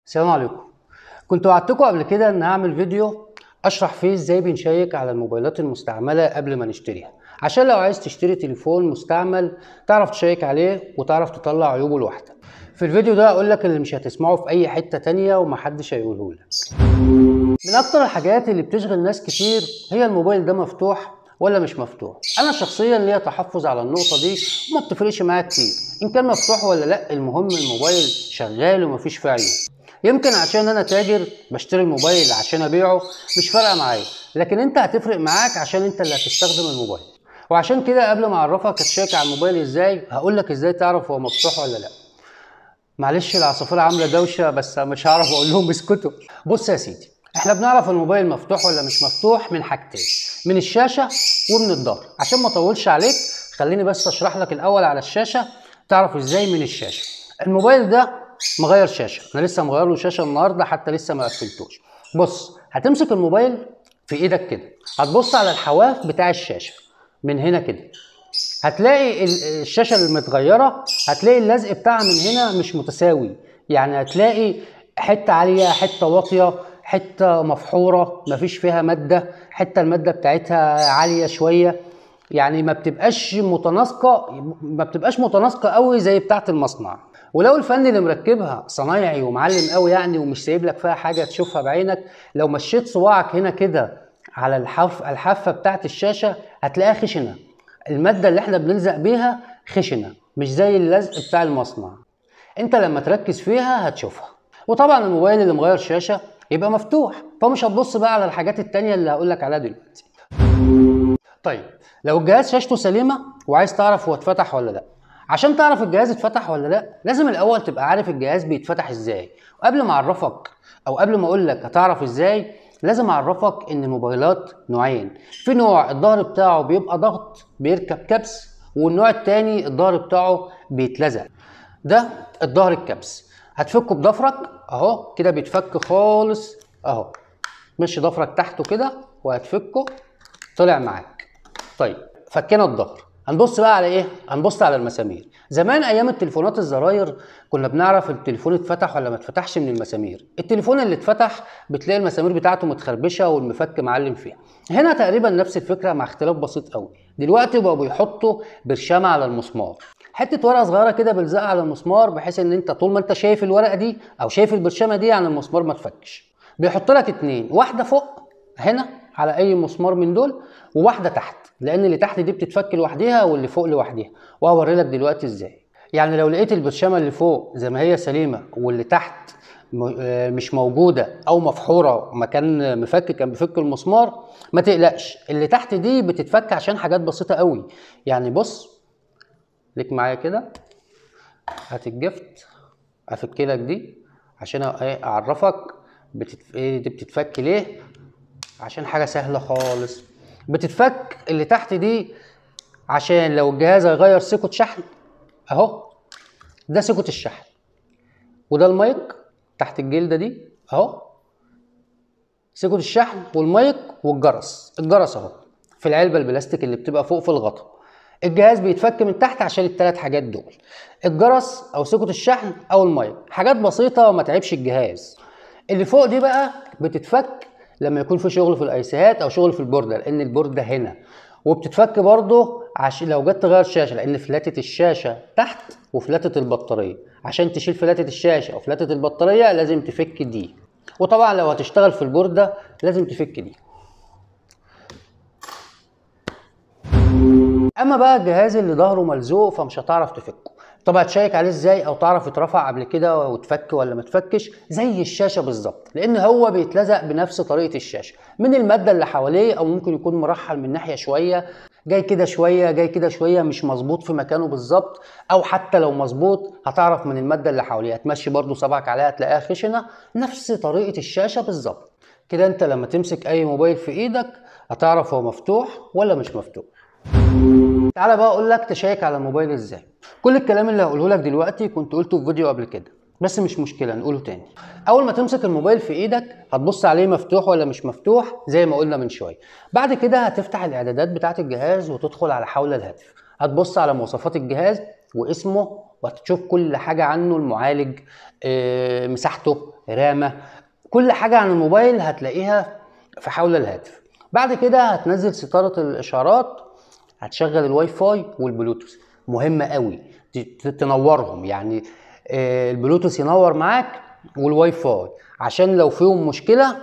السلام عليكم. كنت وعدتكم قبل كده ان هعمل فيديو اشرح فيه ازاي بنشيك على الموبايلات المستعمله قبل ما نشتريها، عشان لو عايز تشتري تليفون مستعمل تعرف تشيك عليه وتعرف تطلع عيوبه لوحدك. في الفيديو ده اقول لك اللي مش هتسمعه في اي حته تانية ومحدش هيقوله لك. من اكتر الحاجات اللي بتشغل ناس كتير هي الموبايل ده مفتوح ولا مش مفتوح. انا شخصيا ليا تحفظ على النقطه دي وما بتفرقش معايا كتير ان كان مفتوح ولا لا، المهم الموبايل شغال ومفيش فيه عيوب. يمكن عشان انا تاجر بشتري الموبايل عشان ابيعه مش فارقه معايا، لكن انت هتفرق معاك عشان انت اللي هتستخدم الموبايل. وعشان كده قبل ما اعرفك هتشيك على الموبايل ازاي هقولك ازاي تعرف هو مفتوح ولا لا. معلش العصافير عامله دوشه بس مش هعرف اقول لهم اسكتوا. بص يا سيدي، احنا بنعرف الموبايل مفتوح ولا مش مفتوح من حاجتين، من الشاشه ومن الظهر. عشان ما اطولش عليك خليني بس اشرح لك الاول على الشاشه تعرف ازاي من الشاشه. الموبايل ده مغير شاشه، انا لسه مغير له شاشه النهارده حتى لسه ما قفلتوش. بص هتمسك الموبايل في ايدك كده، هتبص على الحواف بتاع الشاشه من هنا كده، هتلاقي الشاشه المتغيره، هتلاقي اللزق بتاعها من هنا مش متساوي، يعني هتلاقي حته عاليه حته واطيه حته مفحوره مفيش فيها ماده، حته الماده بتاعتها عاليه شويه، يعني ما بتبقاش متناسقه قوي زي بتاعه المصنع. ولو الفني اللي مركبها صنايعي ومعلم قوي يعني ومش سايب لك فيها حاجه تشوفها بعينك، لو مشيت صباعك هنا كده على الحافه بتاعه الشاشه هتلاقيها خشنه. الماده اللي احنا بنلزق بيها خشنه مش زي اللزق بتاع المصنع، انت لما تركز فيها هتشوفها. وطبعا الموبايل اللي مغير شاشه يبقى مفتوح، فمش هتبص بقى على الحاجات التانية اللي هقولك عليها دلوقتي. طيب لو الجهاز شاشته سليمه وعايز تعرف هو اتفتح ولا لا، عشان تعرف الجهاز اتفتح ولا لا لازم الاول تبقى عارف الجهاز بيتفتح ازاي. وقبل ما اعرفك او قبل ما اقول لك هتعرف ازاي لازم اعرفك ان الموبايلات نوعين، في نوع الظهر بتاعه بيبقى ضغط بيركب كبس، والنوع التاني الظهر بتاعه بيتلزق. ده الظهر الكبس، هتفكه بضفرك اهو كده بيتفك خالص اهو، مشي ضفرك تحته كده وهتفكه طلع معاك. طيب فكينا الظهر، هنبص بقى على ايه؟ هنبص على المسامير. زمان ايام التليفونات الزراير كنا بنعرف التليفون اتفتح ولا ما اتفتحش من المسامير. التليفون اللي اتفتح بتلاقي المسامير بتاعته متخربشه والمفك معلم فيها. هنا تقريبا نفس الفكره مع اختلاف بسيط قوي، دلوقتي بقوا بيحطوا برشامه على المسمار، حته ورقه صغيره كده بيلزقها على المسمار بحيث ان انت طول ما انت شايف الورقه دي او شايف البرشامه دي عن المسمار ما تفكش. بيحط لك اتنين، واحده فوق هنا على اي مسمار من دول وواحده تحت، لان اللي تحت دي بتتفك لوحديها واللي فوق لوحديها، وهوري لك دلوقتي ازاي. يعني لو لقيت البرشامه اللي فوق زي ما هي سليمه واللي تحت مش موجوده او مفحوره مكان مفك كان بيفك المسمار، ما تقلقش، اللي تحت دي بتتفك عشان حاجات بسيطه قوي. يعني بص ليك معايا كده، هات الجفت افكلك دي عشان اعرفك دي بتتفك ليه، عشان حاجه سهله خالص. بتتفك اللي تحت دي عشان لو الجهاز هيغير سيكوت شحن اهو، ده سيكوت الشحن، وده المايك تحت الجلده دي اهو سيكوت الشحن والمايك والجرس اهو في العلبه البلاستيك اللي بتبقى فوق في الغطا. الجهاز بيتفك من تحت عشان الثلاث حاجات دول، الجرس او سيكوت الشحن او المايك، حاجات بسيطه وما تعبش الجهاز. اللي فوق دي بقى بتتفك لما يكون في شغل في الايسيهات او شغل في البورده، لان البورده هنا، وبتتفك برضه عشان لو جت تغير شاشه، لان فلاتة الشاشه تحت وفلاتة البطاريه، عشان تشيل فلاتة الشاشه او فلاتة البطاريه لازم تفك دي، وطبعا لو هتشتغل في البورده لازم تفك دي. اما بقى الجهاز اللي ظهره ملزوق فمش هتعرف تفكه، طب هتشيك عليه ازاي او تعرف اترفع قبل كده وتفك ولا ما تفكش؟ زي الشاشه بالظبط، لان هو بيتلزق بنفس طريقه الشاشه من الماده اللي حواليه، او ممكن يكون مرحل من ناحيه شويه، جاي كده شويه جاي كده شويه، مش مظبوط في مكانه بالظبط، او حتى لو مظبوط هتعرف من الماده اللي حواليه، هتمشي برضو صبعك عليها هتلاقيها خشنه نفس طريقه الشاشه بالظبط. كده انت لما تمسك اي موبايل في ايدك هتعرف هو مفتوح ولا مش مفتوح. تعالى بقى اقول لك تشيك على الموبايل ازاي. كل الكلام اللي هقوله لك دلوقتي كنت قلته في فيديو قبل كده، بس مش مشكله نقوله تاني. اول ما تمسك الموبايل في ايدك هتبص عليه مفتوح ولا مش مفتوح زي ما قلنا من شويه. بعد كده هتفتح الاعدادات بتاعه الجهاز وتدخل على حول الهاتف، هتبص على مواصفات الجهاز واسمه وهتشوف كل حاجه عنه، المعالج، مساحته، رامه، كل حاجه عن الموبايل هتلاقيها في حول الهاتف. بعد كده هتنزل ستاره الاشعارات، هتشغل الواي فاي والبلوتوث. مهمه قوي تنورهم، يعني البلوتوث ينور معاك والواي فاي، عشان لو فيهم مشكله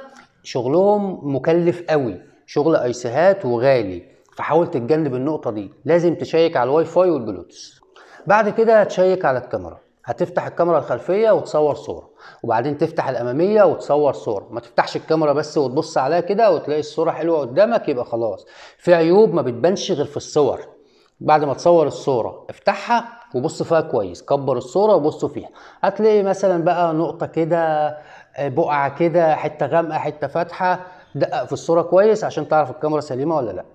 شغلهم مكلف قوي، شغل ايسيهات وغالي، فحاول تتجنب النقطه دي. لازم تشيك على الواي فاي والبلوتوث. بعد كده هتشيك على الكاميرا، هتفتح الكاميرا الخلفيه وتصور صوره، وبعدين تفتح الاماميه وتصور صوره. ما تفتحش الكاميرا بس وتبص عليها كده وتلاقي الصوره حلوه قدامك يبقى خلاص. في عيوب ما بتبانش غير في الصور. بعد ما تصور الصوره افتحها وبص فيها كويس، كبر الصوره وبص فيها، هتلاقي مثلا بقى نقطه كده، بقعه كده، حته غامقه، حته فاتحه. دقق في الصوره كويس عشان تعرف الكاميرا سليمه ولا لا.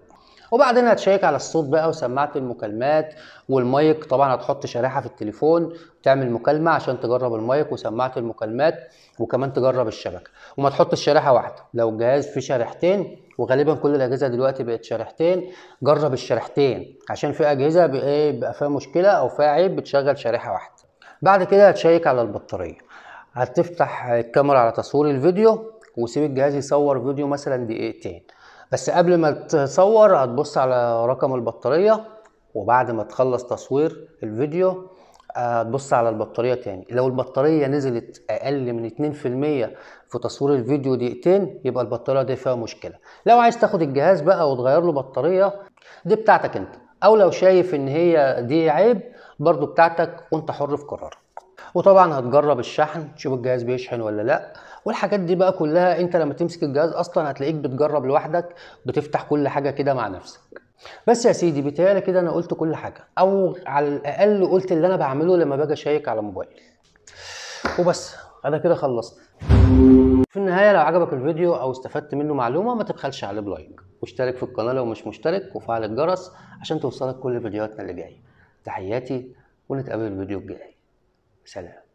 وبعدين هتشيك على الصوت بقى وسماعه المكالمات والمايك. طبعا هتحط شريحه في التليفون تعمل مكالمه عشان تجرب المايك وسماعه المكالمات، وكمان تجرب الشبكه. وما تحطش شريحه واحده، لو الجهاز فيه شريحتين، وغالبا كل الاجهزه دلوقتي بقت شريحتين، جرب الشريحتين، عشان في اجهزه بيبقى فيها مشكله او فيها عيب بتشغل شريحه واحده. بعد كده هتشيك على البطاريه، هتفتح الكاميرا على تصوير الفيديو وسيب الجهاز يصور فيديو مثلا دقيقتين. بس قبل ما تصور هتبص على رقم البطارية، وبعد ما تخلص تصوير الفيديو هتبص على البطارية تاني. لو البطارية نزلت أقل من 2% في تصوير الفيديو دقيقتين يبقى البطارية دي فيها مشكلة. لو عايز تاخد الجهاز بقى وتغير له بطارية دي بتاعتك انت، أو لو شايف إن هي دي عيب برضو بتاعتك وانت حر في قرارك. وطبعا هتجرب الشحن، تشوف الجهاز بيشحن ولا لا، والحاجات دي بقى كلها انت لما تمسك الجهاز اصلا هتلاقيك بتجرب لوحدك، بتفتح كل حاجه كده مع نفسك. بس يا سيدي بيتهيألي كده انا قلت كل حاجه، او على الاقل قلت اللي انا بعمله لما باجي اشيك على موبايل. وبس انا كده خلصت. في النهايه لو عجبك الفيديو او استفدت منه معلومه ما تبخلش عليه بلايك، واشترك في القناه لو مش مشترك، وفعل الجرس عشان توصلك كل فيديوهاتنا اللي جايه. تحياتي، ونتقابل الفيديو الجاي. سلام.